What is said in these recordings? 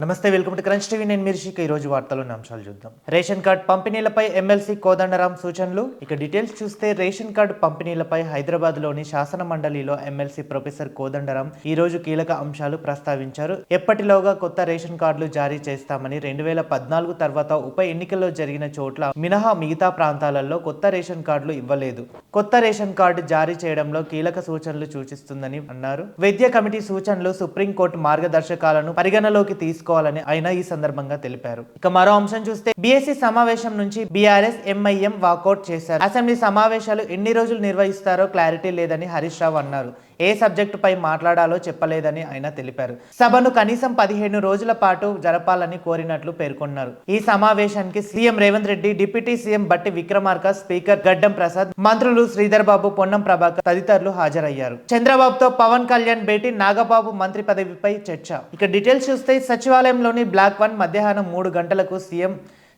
నమస్తే, welcome to crunch TV. నేను మిర్షిక్. ఈ రోజు వార్తలోని అంశాలు చూద్దాం. రేషన్ కార్డ్ పంపిణీలపై ఎమ్మెల్సీ కోదండరాం సూచనలు. ఇక డీటెయిల్స్ చూస్తే రేషన్ కార్డు పంపిణీలపై హైదరాబాద్ లోని శాసన మండలిలో ఎమ్మెల్సీ ప్రొఫెసర్ కోదండరాం ఈ రోజు కీలక అంశాలు ప్రస్తావించారు. ఎప్పటిలోగా కొత్త రేషన్ కార్డులు జారీ చేస్తామని, 2014 తర్వాత ఉప ఎన్నికల్లో జరిగిన చోట్ల మినహా మిగతా ప్రాంతాలలో కొత్త రేషన్ కార్డులు ఇవ్వలేదు. కొత్త రేషన్ కార్డు జారీ చేయడంలో కీలక సూచనలు సూచిస్తుందని అన్నారు. వైద్య కమిటీ సూచనలు సుప్రీంకోర్టు మార్గదర్శకాలను పరిగణలోకి తీసుకోవాలని ఆయన ఈ సందర్భంగా తెలిపారు. ఇక మరో అంశం చూస్తే బీఎస్సీ సమావేశం నుంచి బీఆర్ఎస్ ఎంఐఎం వాకౌట్ చేశారు. అసెంబ్లీ సమావేశాలు ఎన్ని రోజులు నిర్వహిస్తారో క్లారిటీ లేదని హరీష్ రావు అన్నారు. ఏ సబ్జెక్టు పై మాట్లాడాలో చెప్పలేదని ఆయన తెలిపారు. సభను కనీసం 15 రోజుల పాటు జరపాలని కోరినట్లు పేర్కొన్నారు. ఈ సమావేశానికి CM Revanth Reddy, deputy CM బట్టి విక్రమార్క, స్పీకర్ గడ్డం ప్రసాద్, మంత్రులు శ్రీధర్ బాబు, పొన్నం ప్రభాకర్ తదితరులు హాజరయ్యారు. చంద్రబాబుతో పవన్ కళ్యాణ్ భేటీ, నాగబాబు మంత్రి పదవిపై చర్చ. ఇక డీటెయిల్స్ చూస్తే సచివాలయంలోని బ్లాక్ 1 మధ్యాహ్నం 3 గంటలకు సీఎం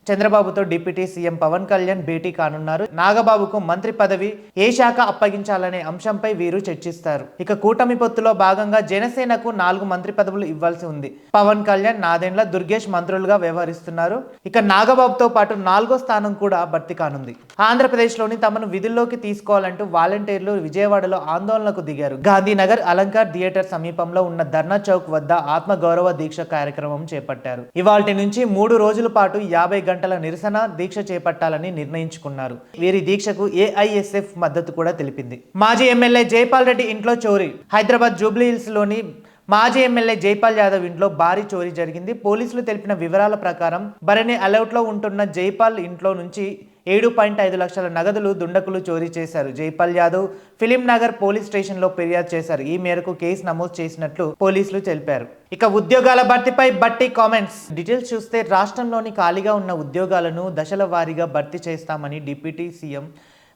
చంద్రబాబుతో డిప్యూటీ సీఎం పవన్ కళ్యాణ్ భేటీ కానున్నారు. నాగబాబుకు మంత్రి పదవి ఏ శాఖ అప్పగించాలనే అంశంపై వీరు చర్చిస్తారు. ఇక కూటమి పొత్తులో భాగంగా జనసేనకు 4 మంత్రి పదవులు ఇవ్వాల్సి ఉంది. పవన్ కళ్యాణ్, నాదెండ్ల, దుర్గేష్ మంత్రులుగా వ్యవహరిస్తున్నారు. ఇక నాగబాబుతో పాటు 4వ స్థానం కూడా భర్తీ కానుంది. ఆంధ్రప్రదేశ్లోని తమను విధుల్లోకి తీసుకోవాలంటూ వాలంటీర్లు విజయవాడలో ఆందోళనకు దిగారు. గాంధీనగర్ అలంకార్ థియేటర్ సమీపంలో ఉన్న ధర్నా చౌక్ వద్ద ఆత్మగౌరవ దీక్ష కార్యక్రమం చేపట్టారు. ఇవాల్టి నుంచి 3 రోజుల పాటు 50 గంటల నిరసన దీక్ష చేపట్టాలని నిర్ణయించుకున్నారు. వీరి దీక్షకు ఏఐఎస్ఎఫ్ మద్దతు కూడా తెలిపింది. మాజీ ఎమ్మెల్యే జైపాల్ రెడ్డి ఇంట్లో చోరీ. హైదరాబాద్ జూబ్లీ హిల్స్ లోని మాజీ ఎమ్మెల్యే జైపాల్ యాదవ్ ఇంట్లో భారీ చోరీ జరిగింది. పోలీసులు తెలిపిన వివరాల ప్రకారం బరణి అలౌట్ లో ఉంటున్న జైపాల్ ఇంట్లో నుంచి 7.5 లక్షల నగదులు దుండకులు చోరీ చేశారు. Jaipal Yadav film Nagar police station లో ఫిర్యాదు చేశారు. ఈ మేరకు కేసు నమోదు చేసినట్లు పోలీసులు తెలిపారు. ఇక ఉద్యోగాల భర్తీపై బట్టి కామెంట్స్. డీటెయిల్స్ చూస్తే రాష్ట్రంలోని ఖాళీగా ఉన్న ఉద్యోగాలను దశల వారీగా భర్తీ చేస్తామని డిప్యూటీ సీఎం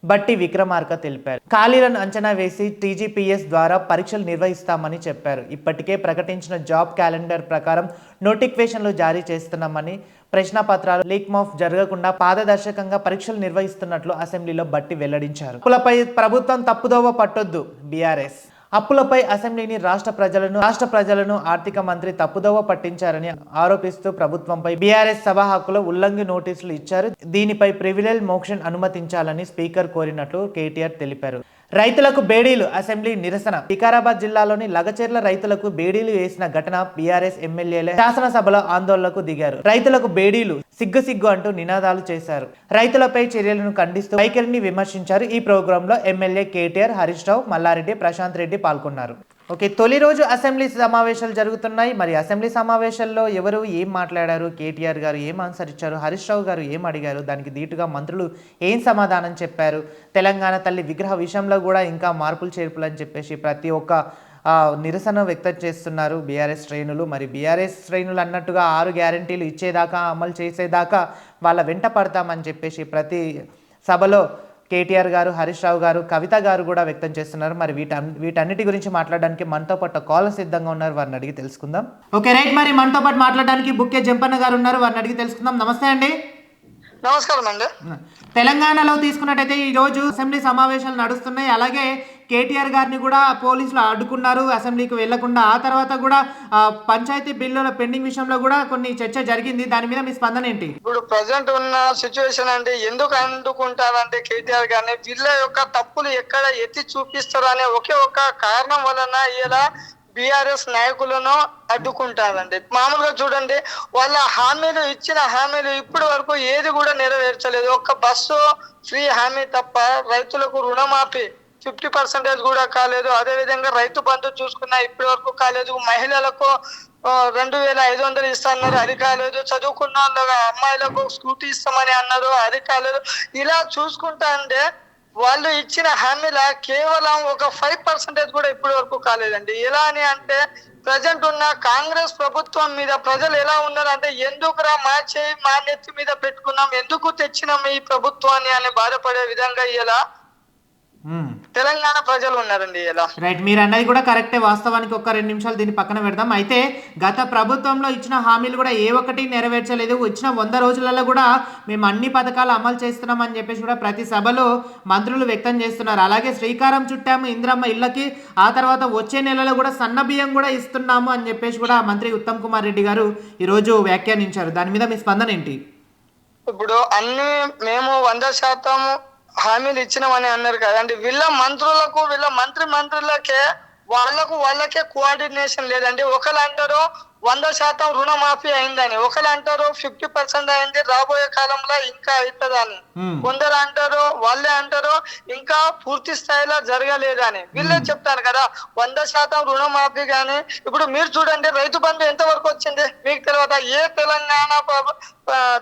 బట్టి విక్రమార్క తెలిపారు. ఖాళీలను అంచనా వేసి టీజీపీఎస్ ద్వారా పరీక్షలు నిర్వహిస్తామని చెప్పారు. ఇప్పటికే ప్రకటించిన జాబ్ క్యాలెండర్ ప్రకారం నోటిఫికేషన్లు జారీ చేస్తున్నామని, ప్రశ్నపత్రాలు లీక్ మాఫ్ జరగకుండా పారదర్శకంగా పరీక్షలు నిర్వహిస్తున్నట్లు అసెంబ్లీలో బట్టి వెల్లడించారు. అప్పులపై ప్రభుత్వం తప్పుదోవ పట్టొద్దు బీఆర్ఎస్. అప్పులపై అసెంబ్లీని రాష్ట్ర ప్రజలను ఆర్థిక మంత్రి తప్పుదోవ పట్టించారని ఆరోపిస్తూ ప్రభుత్వంపై బీఆర్ఎస్ సభ హక్కుల ఉల్లంఘన నోటీసులు ఇచ్చారు. దీనిపై ప్రివిలేజ్ మోషన్ అనుమతించాలని స్పీకర్ కోరినట్లు కేటీఆర్ తెలిపారు. రైతులకు బేడీలు, అసెంబ్లీ నిరసన. వికారాబాద్ జిల్లాలోని లగచెర్ల రైతులకు బేడీలు వేసిన ఘటన బీఆర్ఎస్ ఎమ్మెల్యేలే శాసనసభలో ఆందోళనకు దిగారు. రైతులకు బేడీలు, సిగ్గు సిగ్గు అంటూ నినాదాలు చేశారు. రైతులపై చర్యలను ఖండిస్తూ వైఖరిని విమర్శించారు. ఈ ప్రోగ్రామ్ లో ఎమ్మెల్యే కేటీఆర్, హరీష్ రావు, మల్లారెడ్డి, ప్రశాంత్ రెడ్డి పాల్గొన్నారు. ఓకే, తొలి రోజు అసెంబ్లీ సమావేశాలు జరుగుతున్నాయి. మరి అసెంబ్లీ సమావేశాల్లో ఎవరు ఏం మాట్లాడారు, కేటీఆర్ గారు ఏం ఆన్సర్ ఇచ్చారు, హరీష్ రావు గారు ఏం అడిగారు, దానికి దీటుగా మంత్రులు ఏం సమాధానం చెప్పారు, తెలంగాణ తల్లి విగ్రహ విషయంలో కూడా ఇంకా మార్పులు చేర్పులు అని చెప్పేసి ప్రతి ఒక్క నిరసన వ్యక్తం చేస్తున్నారు బీఆర్ఎస్ శ్రేణులు. మరి బీఆర్ఎస్ శ్రేణులు అన్నట్టుగా 6 గ్యారంటీలు ఇచ్చేదాకా, అమలు చేసేదాకా వాళ్ళ వెంట పడతామని చెప్పేసి ప్రతి సభలో కేటీఆర్ గారు, హరీష్ రావు గారు, కవిత గారు కూడా వ్యక్తం చేస్తున్నారు. మరి వీటన్నిటి గురించి మాట్లాడడానికి మనతో పాటు కాలర్ సిద్ధంగా ఉన్నారు. వారిని అడిగి తెలుసుకుందాం. ఓకే రైట్, మరి మనతో పాటు మాట్లాడడానికి బుక్కే జంపన్న గారు ఉన్నారు. వారిని అడిగి తెలుసుకుందాం. నమస్తే అండి. నమస్కారం అండి. తెలంగాణలో తీసుకున్నట్టయితే ఈ రోజు అసెంబ్లీ సమావేశాలు నడుస్తున్నాయి. అలాగే కేటీఆర్ గారిని కూడా పోలీసులు అడ్డుకున్నారు అసెంబ్లీకి వెళ్లకుండా. ఆ తర్వాత కూడా పంచాయతీ బిల్లుల పెండింగ్ విషయంలో కూడా కొన్ని చర్చ జరిగింది. దాని మీద మీ స్పందన ఏంటి? ఇప్పుడు ప్రజెంట్ ఉన్న సిచ్యువేషన్ అంటే ఎందుకు అడ్డుకుంటారంటే కేటీఆర్ గారిని వీళ్ళ యొక్క తప్పులు ఎక్కడ ఎత్తి చూపిస్తారు అనే ఒకే ఒక్క కారణం వలన ఇలా బీఆర్ఎస్ నాయకులను అడ్డుకుంటారండి. మామూలుగా చూడండి, వాళ్ళ ఇచ్చిన హామీలు ఇప్పటి వరకు ఏది కూడా నెరవేర్చలేదు. ఒక్క బస్సు ఫ్రీ హామీ తప్ప రైతులకు రుణమాఫీ 50% కూడా కాలేదు. అదే విధంగా రైతు బంధు చూసుకున్నా ఇప్పటి వరకు కాలేదు. మహిళలకు 2500 ఇస్తాన్నారు, అది కాలేదు. చదువుకున్న అమ్మాయిలకు స్కూటీ ఇస్తామని అన్నారు, అది కాలేదు. ఇలా చూసుకుంటా అంటే వాళ్ళు ఇచ్చిన హామీల కేవలం ఒక 5% కూడా ఇప్పటి వరకు కాలేదండి. ఎలా అని అంటే ప్రజెంట్ ఉన్న కాంగ్రెస్ ప్రభుత్వం మీద ప్రజలు ఎలా ఉన్నారంటే ఎందుకురా మా నెత్తి మీద పెట్టుకున్నాం, ఎందుకు తెచ్చినాం ఈ ప్రభుత్వాన్ని అని బాధపడే విధంగా ఇలా తెలంగాణ ప్రజలు ఉన్నారండి ఇలా. రైట్, మీరు అన్నది కూడా కరెక్టే. వాస్తవానికి ఒక్క 2 నిమిషాలు దీన్ని పక్కన పెడదాం. అయితే గత ప్రభుత్వంలో ఇచ్చిన హామీలు కూడా ఏ ఒక్కటి నెరవేర్చలేదు. ఇచ్చిన 100 రోజులలో కూడా మేము అన్ని పథకాలు అమలు చేస్తున్నాం అని చెప్పేసి కూడా ప్రతి సభలో మంత్రులు వ్యక్తం చేస్తున్నారు. అలాగే శ్రీకారం చుట్టాము ఇంద్రమ్మ ఇళ్ళకి, ఆ తర్వాత వచ్చే నెలలో కూడా సన్న బియ్యం కూడా ఇస్తున్నాము అని చెప్పేసి కూడా మంత్రి ఉత్తమ్ కుమార్ రెడ్డి గారు ఈరోజు వ్యాఖ్యానించారు. దాని మీద మీ స్పందన ఏంటి? ఇప్పుడు అన్ని మేము 100% హామీలు ఇచ్చినామని అన్నారు కదండి. వీళ్ళ మంత్రులకు వీళ్ళ మంత్రులకే వాళ్ళకే కోఆర్డినేషన్ లేదండి. ఒకరు అంటారు 100% రుణమాఫీ అయిందని, ఒకరు అంటారు 50% అయింది, రాబోయే కాలంలో ఇంకా అవుతుందని, కొందరు అంటారు వాళ్ళే అంటారు ఇంకా పూర్తి స్థాయిలో జరగలేదని. వీళ్ళే చెప్తారు కదా 100% రుణమాఫీ. కానీ ఇప్పుడు మీరు చూడండి రైతు బంధు ఎంత వరకు వచ్చింది మీకు తెలియదా? ఏ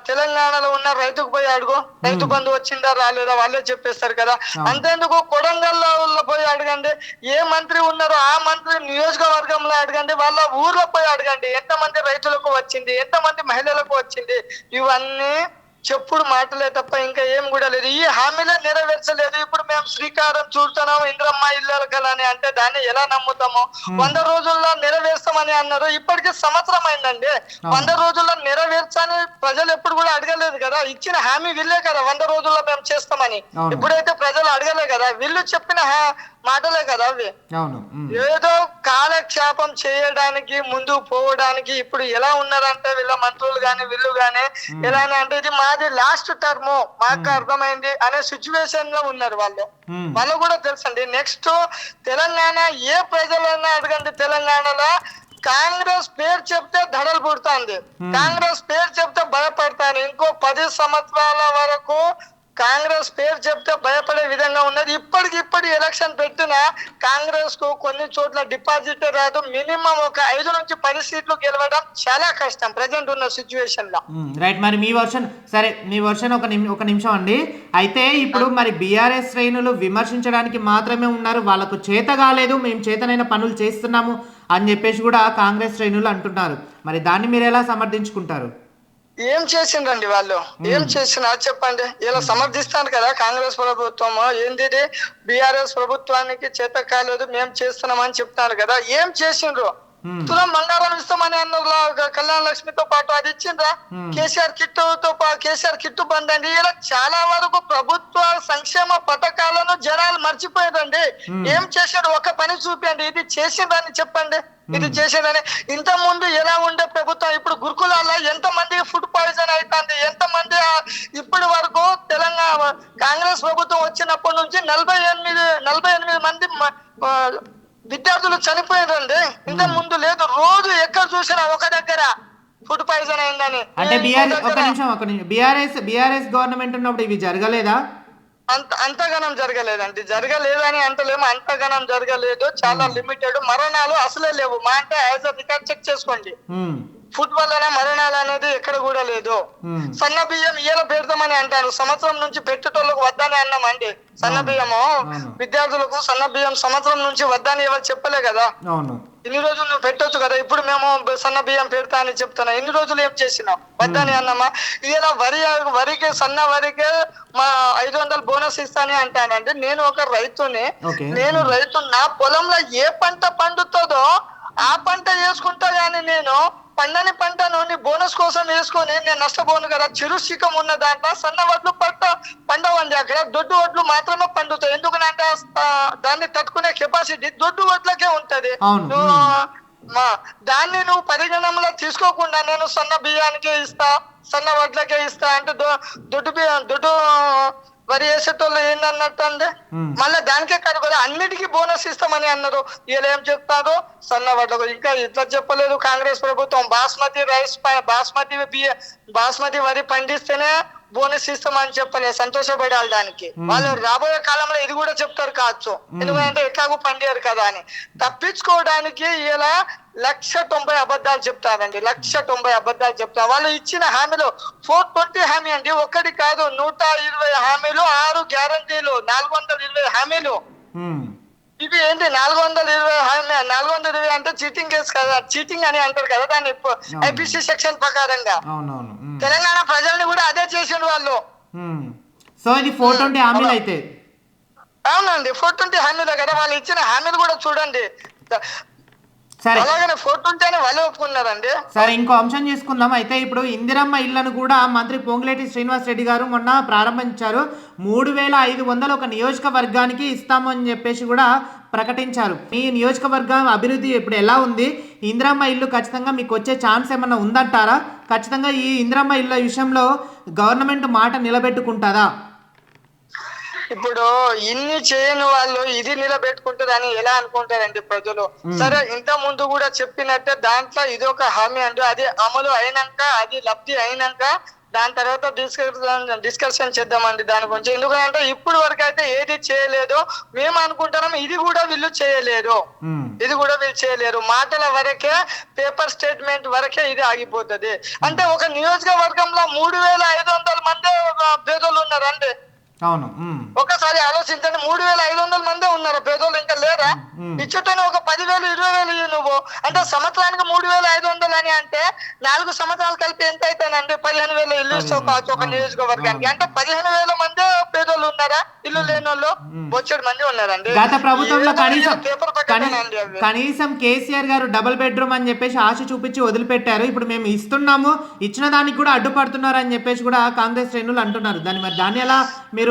తెలంగాణలో ఉన్న రైతుకు పోయి అడుగు రైతు బంధు వచ్చిందా రాలేదా, వాళ్ళే చెప్పేస్తారు కదా. అంతేందుకు కొడంగల్లో పోయి అడగండి, ఏ మంత్రి ఉన్నారో ఆ మంత్రి నియోజకవర్గంలో అడగండి, వాళ్ళ ఊర్లో పోయి అడగండి ఎంతమంది రైతులకు వచ్చింది, ఎంతమంది మహిళలకు వచ్చింది. ఇవన్నీ చెప్పుడు మాటలే తప్ప ఇంకా ఏం కూడా లేదు. ఈ హామీలే నెరవేర్చలేదు. ఇప్పుడు మేము శ్రీకారం చుడుతున్నాము ఇంద్రమ్మ ఇళ్ళ కలని అంటే దాన్ని ఎలా నమ్ముతాము? 100 రోజుల్లో నెరవేర్స్తామని అన్నారు, ఇప్పటికి సంవత్సరం అయిందండి. 100 రోజుల్లో నెరవేర్చని ప్రజలు ఎప్పుడు కూడా అడగలేదు కదా. ఇచ్చిన హామీ వీళ్ళే కదా 100 రోజుల్లో మేము చేస్తామని. ఇప్పుడైతే ప్రజలు అడగలే కదా, వీళ్ళు చెప్పిన మాటలే కదా అవి. ఏదో కాలక్షేపం చేయడానికి ముందు పోవడానికి ఇప్పుడు ఎలా ఉన్నారంటే వీళ్ళ మంత్రులు గాని వీళ్ళు గాని ఎలా అంటే ఇది మాది లాస్ట్ టర్మ్ మాకు అర్థమైంది అనే సిచ్యువేషన్ లో ఉన్నారు వాళ్ళు కూడా తెలుసండి. నెక్స్ట్ తెలంగాణ ఏ ప్రజలైనా అడగండి, తెలంగాణలో కాంగ్రెస్ పేరు చెప్తే ధడలు పుడుతుంది, కాంగ్రెస్ పేరు చెప్తే భయపడతాను. ఇంకో 10 సంవత్సరాల వరకు కాంగ్రెస్ పేరు చెప్తే భయపడే విధంగా ఉన్నది. ఇప్పటి ఎలక్షన్ పెట్టినా కాంగ్రెస్ కు కొన్ని చోట్ల డిపాజిట్ రాదు. మినిమం ఒక 5 నుంచి 10 సీట్లు గెలవడం చాలా కష్టం ప్రెసెంట్ ఉన్న సిచ్యువేషన్ లో. రైట్, మరి మీ వర్షన్ సరే, మీ వర్షన్ ఒక నిమిషం అండి. అయితే ఇప్పుడు మరి బీఆర్ఎస్ శ్రేణులు విమర్శించడానికి మాత్రమే ఉన్నారు, వాళ్ళకు చేత కాలేదు, మేము చేతనైన పనులు చేస్తున్నాము అని చెప్పేసి కూడా కాంగ్రెస్ శ్రేణులు అంటున్నారు. మరి దాన్ని మీరు ఎలా సమర్థించుకుంటారు? ఏం చేసిండ్రండి వాళ్ళు? ఏం చేసినా చెప్పండి. ఇలా సమర్థిస్తాను కదా కాంగ్రెస్ ప్రభుత్వం ఏంది బీఆర్ఎస్ ప్రభుత్వానికి చేత కాలేదు మేము చేస్తున్నామని చెప్తాను కదా. ఏం చేసిండ్రు? తులం బంగారం ఇస్తామని అన్నారు కళ్యాణ లక్ష్మితో పాటు, అది ఇచ్చిండ్రా? కేసీఆర్ కిట్టు బంద్ అండి. ఇలా చాలా వరకు ప్రభుత్వ సంక్షేమ పథకాలను జనాలు మర్చిపోయారండి. ఏం చేశాడు? ఒక పని చూపించండి, ఇది చేసిండ్రని చెప్పండి, ఇది చేసిందని. ఇంత ముందు ఎలా ఉండే ప్రభుత్వం, ఇప్పుడు గురుకులాల్లో ఎంత మంది ఫుడ్ పాయిజన్ అవుతుంది, ఎంత మంది ఇప్పటి వరకు తెలంగాణ కాంగ్రెస్ ప్రభుత్వం వచ్చినప్పటి నుంచి 48 మంది విద్యార్థులు చనిపోయారండి. ఇంత ముందు లేదు. రోజు ఎక్కడ చూసినా ఒక దగ్గర ఫుడ్ పాయిజన్ అయిందని. అంటే బీఆర్ఎస్ గవర్నమెంట్ ఉన్నప్పుడు ఇవి జరగలేదా? అంతగానం జరగలేదండి. జరగలేదని అంటలేము, అంతగానం జరగలేదు. చాలా లిమిటెడ్. మరణాలు అసలే లేవు. మా అంటే యాజ్ అ రికార్డ్ చెక్ చేసుకోండి. ఫుడ్ వల్ల మరణాలు అనేది ఎక్కడ కూడా లేదు. సన్న బియ్యం ఇయ్యాల పెడతామని అంటారు, సంవత్సరం నుంచి పెట్టేటోళ్ళకు వద్దని అన్నామండి. సన్న బియ్యము విద్యార్థులకు సన్న బియ్యం సంవత్సరం నుంచి వద్దని ఎవరు చెప్పలే కదా. ఇన్ని రోజులు నువ్వు పెట్టొచ్చు కదా. ఇప్పుడు మేము సన్న బియ్యం పెడతా అని చెప్తున్నా, ఇన్ని రోజులు ఏం చేసినావు? వద్దని అన్నామా? ఇలా వరికి సన్న వరికే మా 500 బోనస్ ఇస్తానే అంటానండి. నేను ఒక రైతుని, నా పొలంలో ఏ పంట పండుతుందో ఆ పంట వేసుకుంటా గానీ నేను పండని పంటను బోనస్ కోసం వేసుకొని నేను నష్టపోను కదా. చిరుశిఖం ఉన్న దాంట్లో సన్న వడ్లు పండవండి. అక్కడ దొడ్డు వడ్లు మాత్రమే పండుతాయి. ఎందుకంటే దాన్ని తట్టుకునే కెపాసిటీ దొడ్డు వడ్లకే ఉంటది. దాన్ని నువ్వు పరిగణనలో తీసుకోకుండా నేను సన్న బియ్యానికే ఇస్తా, సన్న వడ్లకే ఇస్తా అంటే దొడ్డు వరి వేసేటోళ్ళు ఏందన్నట్టు అండి. మళ్ళీ దానికే కాదు కదా అన్నిటికీ బోనస్ ఇస్తామని అన్నారు. వీళ్ళు ఏం చెప్తారు? సన్న వడ్లకు ఇంకా ఇట్లా చెప్పలేదు కాంగ్రెస్ ప్రభుత్వం. బాస్మతి వరి పండిస్తేనే బోనస్ ఇస్తామని చెప్పలే, సంతోషపడాలి దానికి. వాళ్ళు రాబోయే కాలంలో ఇది కూడా చెప్తారు కావచ్చు, ఎందుకంటే ఎట్లాగూ పండియారు కదా అని. తప్పించుకోవడానికి ఇలా 190 అబద్ధాలు చెప్తారండి. 190 అబద్ధాలు చెప్తారు. వాళ్ళు ఇచ్చిన హామీలు 420 హామీ అండి, ఒక్కటి కాదు 120 హామీలు, 6 గ్యారంటీలు, 420 హామీలు. ఇవి ఏంటి 420 హామీ? 420 అంటే చీటింగ్ కేసు కదా, చీటింగ్ అని అంటారు కదా దాన్ని ఐపీసీ సెక్షన్ ప్రకారంగా. తెలంగాణ ప్రజల్ని కూడా అదే చేసిండు వాళ్ళు. సో ఇది 420 హామీలు అయితే అవునండి 420 హామీలే కదా, వాళ్ళు ఇచ్చిన హామీలు కూడా చూడండి. సరే అలాగనే 420 అని వాళ్ళు ఒప్పుకున్నారండి. సరే, ఇంకో అంశం చేసుకుందాం. అయితే ఇప్పుడు ఇందిరమ్మ ఇళ్లను కూడా మంత్రి పొంగులేటి శ్రీనివాస్ రెడ్డి గారు మొన్న ప్రారంభించారు. 3500 ఒక నియోజకవర్గానికి ఇస్తామని చెప్పేసి కూడా ప్రకటించారు. మీ నియోజకవర్గం అభివృద్ధి ఇప్పుడు ఎలా ఉంది? ఇందిరమ్మ ఇల్లు ఖచ్చితంగా మీకు వచ్చే ఛాన్స్ ఏమన్నా ఉందంటారా? ఖచ్చితంగా ఈ ఇందిరమ్మ ఇళ్ళ విషయంలో గవర్నమెంట్ మాట నిలబెట్టుకుంటుందా? ఇప్పుడు ఇన్ని చేయని వాళ్ళు ఇది నిలబెట్టుకుంటారని ఎలా అనుకుంటారండి ప్రజలు? సరే, ఇంత ముందు కూడా చెప్పినట్టే దాంట్లో ఇది ఒక హామీ అండి. అది అమలు అయినాక, అది లబ్ధి అయినాక దాని తర్వాత డిస్కషన్ చేద్దామండి దాని గురించి. ఎందుకంటే ఇప్పుడు వరకు అయితే ఏది చేయలేదు. మేము అనుకుంటున్నాం ఇది కూడా వీళ్ళు చేయలేరు, ఇది కూడా వీళ్ళు చేయలేరు. మాటల వరకే, పేపర్ స్టేట్మెంట్ వరకే ఇది ఆగిపోతుంది. అంటే ఒక నియోజకవర్గంలో 3500 మంది పేదోళ్ళు ఉన్నారండి. అవును. ఒకసారి ఆలోచించండి, 3500 మందే ఉన్నారు పేదోళ్ళు, ఇంకా లేరా? ఇచ్చేటోనే ఒక 10,000 20,000 నువ్వు అంటే సంవత్సరానికి 3500 అని అంటే 4 సంవత్సరాలు కలిపి ఎంత అయితేనండి? 15,000 ఇల్లు ఇస్తావు కావచ్చు ఒక నియోజకవర్గానికి. అంటే 15,000 మందే పేదోళ్ళు ఉన్నారా? ఇల్లు లేని వాళ్ళు వచ్చేడు మంది ఉన్నారండి. గత ప్రభుత్వంలో పేపర్ పక్కనండి అవి. కనీసం కేసీఆర్ గారు డబుల్ బెడ్రూమ్ అని చెప్పేసి ఆశ చూపించి వదిలిపెట్టారు. ఇప్పుడు మేము ఇస్తున్నాము, ఇచ్చిన దానికి కూడా అడ్డుపడుతున్నారు అని చెప్పేసి కూడా కాంగ్రెస్ శ్రేణులు అంటున్నారు. దాన్ని ఎలా మీరు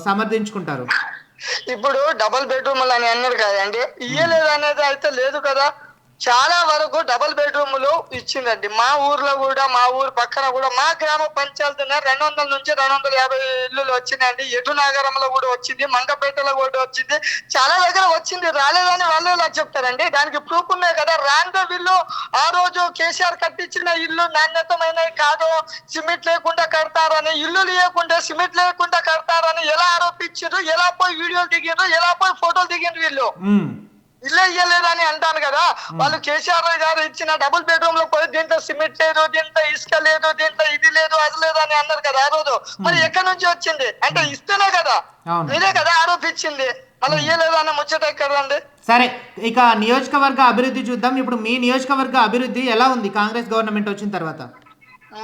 సమర్థించుకుంటారు? ఇప్పుడు డబుల్ బెడ్రూమ్ అని అన్నారు కదండి, ఇయ్యలేదు అనేది అయితే లేదు కదా. చాలా వరకు డబుల్ బెడ్రూములు ఇచ్చిందండి. మా ఊర్లో కూడా, మా ఊరు పక్కన కూడా, మా గ్రామ పంచాయతీ 200 నుంచి 250 ఇల్లులు వచ్చినాయండి. ఎటు నగరంలో కూడా వచ్చింది, మంగపేటలో కూడా వచ్చింది, చాలా దగ్గర వచ్చింది. రాలేదని వాళ్ళు ఇలా చెప్తారండి. దానికి ప్రూఫ్ ఉన్నాయి కదా. రాందో వీళ్ళు ఆ రోజు కేసీఆర్ కట్టించిన ఇల్లు నాణ్యతమైనవి కాదు, సిమెంట్ లేకుండా కడతారని, ఇల్లు లేకుండా సిమెంట్ లేకుండా కడతారని ఎలా ఆరోపించారు, ఎలా పోయి వీడియోలు దిగిండ్రు, ఎలా పోయి ఫోటోలు దిగిండ్రు వీళ్ళు. ఇల్లే ఇయ్యలేదని అంటాను కదా. వాళ్ళు కేసీఆర్ గారు ఇచ్చిన డబుల్ బెడ్రూమ్ లో పోయి దీంట్లో సిమెంట్ లేదు, దీంట్లో ఇసుక లేదు, దీంట్లో ఇది లేదు, అది లేదు అని అన్నారు కదా ఆ రోజు. మరి ఎక్కడి నుంచి వచ్చింది అంటే ఇస్తేనే కదా, మీరే కదా ఆరోపించింది. మళ్ళీ ఇయ్యలేదు అన్న ముచ్చట కదండి. సరే, ఇక నియోజకవర్గ అభివృద్ధి చూద్దాం. ఇప్పుడు మీ నియోజకవర్గ అభివృద్ధి ఎలా ఉంది కాంగ్రెస్ గవర్నమెంట్ వచ్చిన తర్వాత?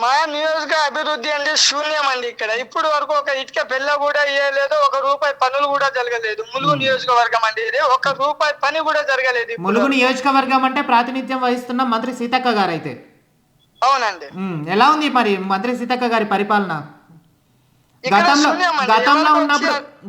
మా నియోజక అభివృద్ధి అండి శూన్యం అండి. ఇక్కడ ఇప్పుడు వరకు ఒక ఇటుక పెళ్ళ కూడా ఇయ్యలేదు, 1 రూపాయి పనులు కూడా జరగలేదు. ములుగు నియోజకవర్గం అండి ఇది, 1 రూపాయి పని కూడా జరగలేదు. ములుగు నియోజకవర్గం అంటే ప్రాతినిధ్యం వహిస్తున్న మంత్రి సీతక్క గారు అయితే. అవునండి. ఎలా ఉంది మరి మంత్రి సీతక్క గారి పరిపాలన?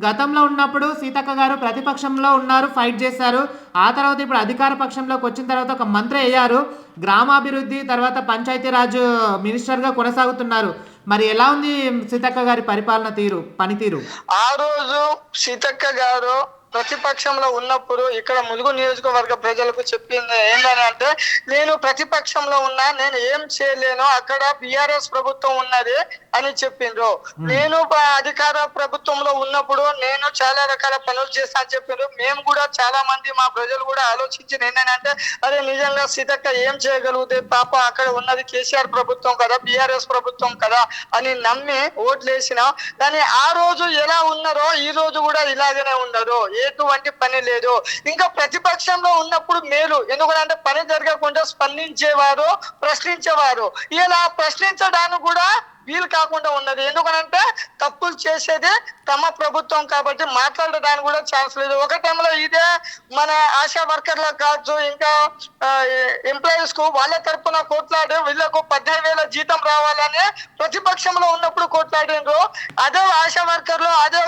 గతంలో ఉన్నప్పుడు సీతక్క గారు ప్రతిపక్షంలో ఉన్నారు, ఫైట్ చేశారు. ఆ తర్వాత ఇప్పుడు అధికార పక్షంలోకి వచ్చిన తర్వాత ఒక మంత్రి అయ్యారు, గ్రామాభివృద్ధి తర్వాత పంచాయతీరాజ్ మినిస్టర్ గా కొనసాగుతున్నారు. మరి ఎలా ఉంది సీతక్క గారి పరిపాలన పనితీరు? ఆ రోజు సీతక్క గారు ప్రతిపక్షంలో ఉన్నప్పుడు ఇక్కడ ములుగు నియోజకవర్గ ప్రజలకు చెప్పింది ఏంటని అంటే, నేను ప్రతిపక్షంలో ఉన్నా, నేను ఏం చేయలేను, అక్కడ బిఆర్ఎస్ ప్రభుత్వం ఉన్నది అని చెప్పిండ్రు. నేను అధికార ప్రభుత్వంలో ఉన్నప్పుడు నేను చాలా రకాల పనులు చేస్తా అని చెప్పిండ్రు. మేము కూడా చాలా మంది మా ప్రజలు కూడా ఆలోచించింది ఏంటంటే, అదే నిజంగా సీతక్క ఏం చేయగలుగుతుంది, పాప అక్కడ ఉన్నది కేసీఆర్ ప్రభుత్వం కదా, బిఆర్ఎస్ ప్రభుత్వం కదా అని నమ్మి ఓట్లు వేసినాం. కానీ ఆ రోజు ఎలా ఉన్నారో ఈ రోజు కూడా ఇలాగనే ఉన్నారు, ఎటువంటి పని లేదు. ఇంకా ప్రతిపక్షంలో ఉన్నప్పుడు మేలు, ఎందుకంటే పని జరగకుండా స్పందించేవారు, ప్రశ్నించేవారు. ఇలా ప్రశ్నించడానికి కూడా వీలు కాకుండా ఉన్నది. ఎందుకనంటే తప్పులు చేసేది తమ ప్రభుత్వం కాబట్టి మాట్లాడడానికి కూడా ఛాన్స్ లేదు. ఒక టైంలో ఇదే మన ఆశా వర్కర్లకు కావచ్చు, ఇంకా ఎంప్లాయీస్ కు వాళ్ళ తరఫున కొట్లాడి వీళ్ళకు 15,000 జీతం రావాలని ప్రతిపక్షంలో ఉన్నప్పుడు కొట్లాడినరు. అదే ఆశా వర్కర్లు, అదే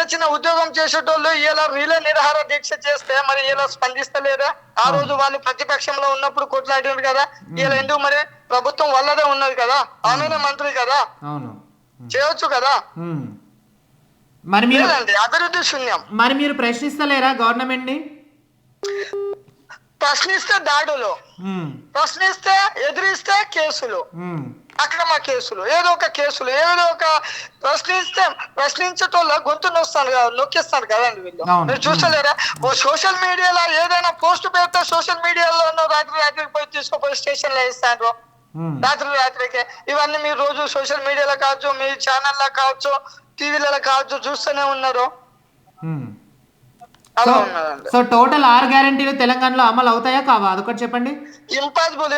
చిన్న ఉద్యోగం చేసేటోళ్ళు ఇలా రీలే నిరాహార దీక్ష చేస్తే మరి ఇలా స్పందిస్తలేదా? ఆ రోజు వాళ్ళు ప్రతిపక్షంలో ఉన్నప్పుడు కొట్లాడినారు కదా, ఇలా ఎందుకు? మరి ప్రభుత్వం వాళ్ళదే ఉన్నది కదా, ఆమెనే మంత్రి కదా, చేయొచ్చు కదా. మరి మీరు అభివృద్ధి శూన్యం. మరి మీరు ప్రశ్నిస్తలేరా గవర్నమెంట్ ని? ప్రశ్నిస్తే దాడులు, ప్రశ్నిస్తే ఎదిరిస్తే కేసులు, అక్రమ కేసులు, ఏదో ఒక ప్రశ్నించటోళ్ళ గొంతు నొక్కిస్తాను కదండి వీళ్ళు. మీరు చూసలేరా? సోషల్ మీడియాలో ఏదైనా పోస్ట్ పెడితే సోషల్ మీడియాలో రాత్రికి పోయి తీసుకుపోయి స్టేషన్ లో ఇస్తాను రాత్రికి. ఇవన్నీ మీరు రోజు సోషల్ మీడియాలో కావచ్చు, మీ ఛానల్లో కావచ్చు, టీవీలలో కావచ్చు చూస్తూనే ఉన్నారు. అలా ఉన్నదండి. సో టోటల్ 6 గ్యారెంటీలు తెలంగాణలో అమలు అవుతాయా కావా అదొకటి చెప్పండి. ఇంపాసిబుల్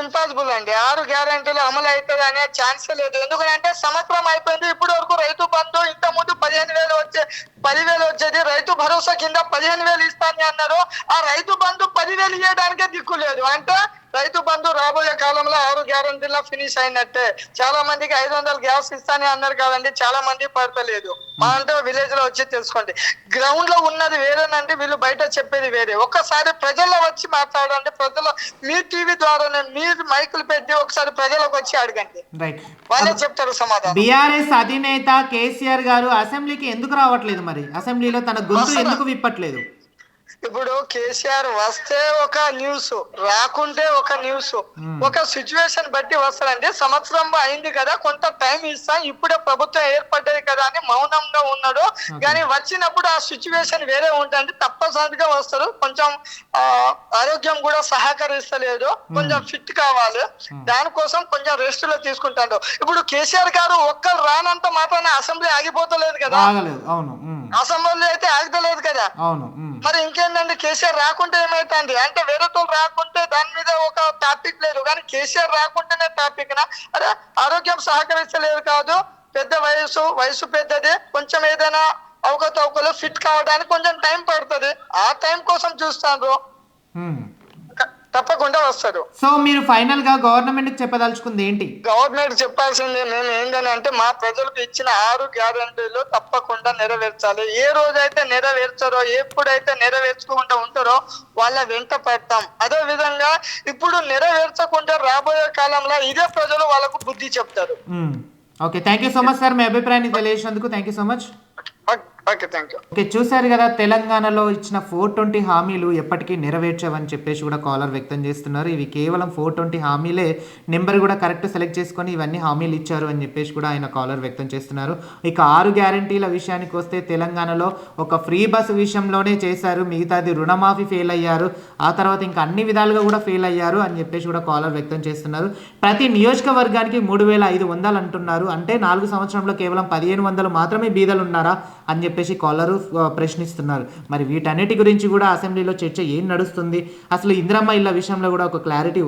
అండి. 6 గ్యారెంటీలు అమలు అవుతుంది అనే ఛాన్సే లేదు. ఎందుకంటే సంవత్సరం అయిపోయింది. ఇప్పటి వరకు రైతు బంధు ఇంత ముందు 10,000 వచ్చేది. రైతు భరోసా కింద 15,000 ఇస్తానని అన్నారు. ఆ రైతు బంధు 10,000 ఇవ్వడానికే దిక్కు లేదు. అంటే రైతు బంధు రాబోయే కాలంలో 6 గ్యారెంటీలా ఫినిష్ అయినట్టే. చాలా మందికి 500 గ్యాస్ ఇస్తానే అన్నారు కదండి, చాలా మంది పడతలేదు. మా అంటే విలేజ్ లో వచ్చి తెలుసుకోండి. గ్రౌండ్ లో ఉన్నది వేరేనండి, వీళ్ళు బయట చెప్పేది వేరే. ఒక్కసారి ప్రజల్లో వచ్చి మాట్లాడండి. ప్రజలు మీ టీవీ ద్వారానే మీరు మైకులు పెట్టి ఒకసారి ప్రజలకు వచ్చి అడగండి, వాళ్ళే చెప్తారు సమాధానం. బీఆర్ఎస్ అధినేత కేసీఆర్ గారు అసెంబ్లీకి ఎందుకు రావట్లేదు? మరి అసెంబ్లీలో తన గొంతు ఎందుకు విప్పట్లేదు? ఇప్పుడు కేసీఆర్ వస్తే ఒక న్యూస్, రాకుంటే ఒక న్యూస్. ఒక సిచ్యువేషన్ బట్టి వస్తాడండి. సంవత్సరం అయింది కదా, కొంత టైం ఇస్తాం, ఇప్పుడే ప్రభుత్వం ఏర్పడ్డది కదా అని మౌనంగా ఉన్నాడు. కానీ వచ్చినప్పుడు ఆ సిచ్యువేషన్ వేరే ఉంటుంది. తప్పనిసరిగా వస్తారు. కొంచెం ఆరోగ్యం కూడా సహకరిస్తలేదు, కొంచెం ఫిట్ కావాలి. దానికోసం కొంచెం రెస్ట్ లో తీసుకుంటాడు. ఇప్పుడు కేసీఆర్ గారు ఒక్కరు రానంత మాత్రాన అసెంబ్లీ ఆగిపోతలేదు కదా, అసెంబ్లీ అయితే ఆగలేదు కదా. మరి ఇంకేంటంటే కేసీఆర్ రాకుంటే ఏమైతుంది అంటే, వేరేతో రాకుంటే దాని మీద ఒక టాపిక్ లేదు, కానీ కేసీఆర్ రాకుంటేనే టాపిక్ నా. అరే ఆరోగ్యం సహకరించలేదు కాదు, పెద్ద వయసు పెద్దది, కొంచెం ఏదైనా అవకతవకలు ఫిట్ కావడానికి కొంచెం టైం పడుతుంది. ఆ టైం కోసం చూస్తాను, తప్పకుండా వస్తారు. సో మీరు ఫైనల్ గా గవర్నమెంట్ కి చెప్పదలుచుకుంది ఏంటి? గవర్నమెంట్ చెప్పాల్సింది మేము ఏంటని అంటే, మా ప్రజలకు ఇచ్చిన 6 గ్యారెంటీలు తప్పకుండా నెరవేర్చాలి. ఏ రోజైతే నెరవేర్చారో, ఎప్పుడైతే నెరవేర్చుకుంటూ ఉంటారో వాళ్ళ వెంట పెడతాం. అదే విధంగా ఇప్పుడు నెరవేర్చకుండా రాబోయే కాలంలో ఇదే ప్రజలు వాళ్ళకు బుద్ధి చెప్తారు. Okay, thank you so much sir, మీ అభిప్రాయాన్ని తెలియజేసినందుకు thank you so much. Okay, చూసారు కదా, తెలంగాణలో ఇచ్చిన 420 హామీలు ఎప్పటికీ నెరవేర్చవని చెప్పేసి కూడా కాలర్ వ్యక్తం చేస్తున్నారు. ఇవి కేవలం 420 హామీలే, నెంబర్ కూడా కరెక్ట్ సెలెక్ట్ చేసుకొని ఇవన్నీ హామీలు ఇచ్చారు అని చెప్పేసి కూడా ఆయన కాలర్ వ్యక్తం చేస్తున్నారు. ఇక 6 గ్యారెంటీల విషయానికి వస్తే తెలంగాణలో ఒక ఫ్రీ బస్సు విషయంలోనే చేశారు, మిగతాది రుణమాఫీ ఫెయిల్ అయ్యారు, ఆ తర్వాత ఇంకా అన్ని విధాలుగా కూడా ఫెయిల్ అయ్యారు అని చెప్పేసి కూడా కాలర్ వ్యక్తం చేస్తున్నారు. ప్రతి నియోజకవర్గానికి 3,500 అంటున్నారు. అంటే 4 సంవత్సరంలో కేవలం 1,500 మాత్రమే బీదలు ఉన్నారా అని చెప్పేసి కాలరు ప్రశ్నిస్తున్నారు. మరి వీటన్నిటి గురించి కూడా అసెంబ్లీలో చర్చ ఏం నడుస్తుంది, అసలు ఇందిరమ్మ ఇళ్ళ విషయంలో కూడా ఒక క్లారిటీ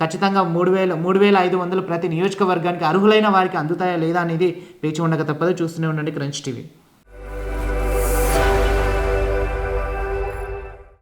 ఖచ్చితంగా 3,500 ప్రతి నియోజకవర్గానికి అర్హులైన వారికి అందుతాయా లేదా అనేది వేచి ఉండక తప్పదు. చూస్తూనే ఉండండి క్రంచ్ టీవీ.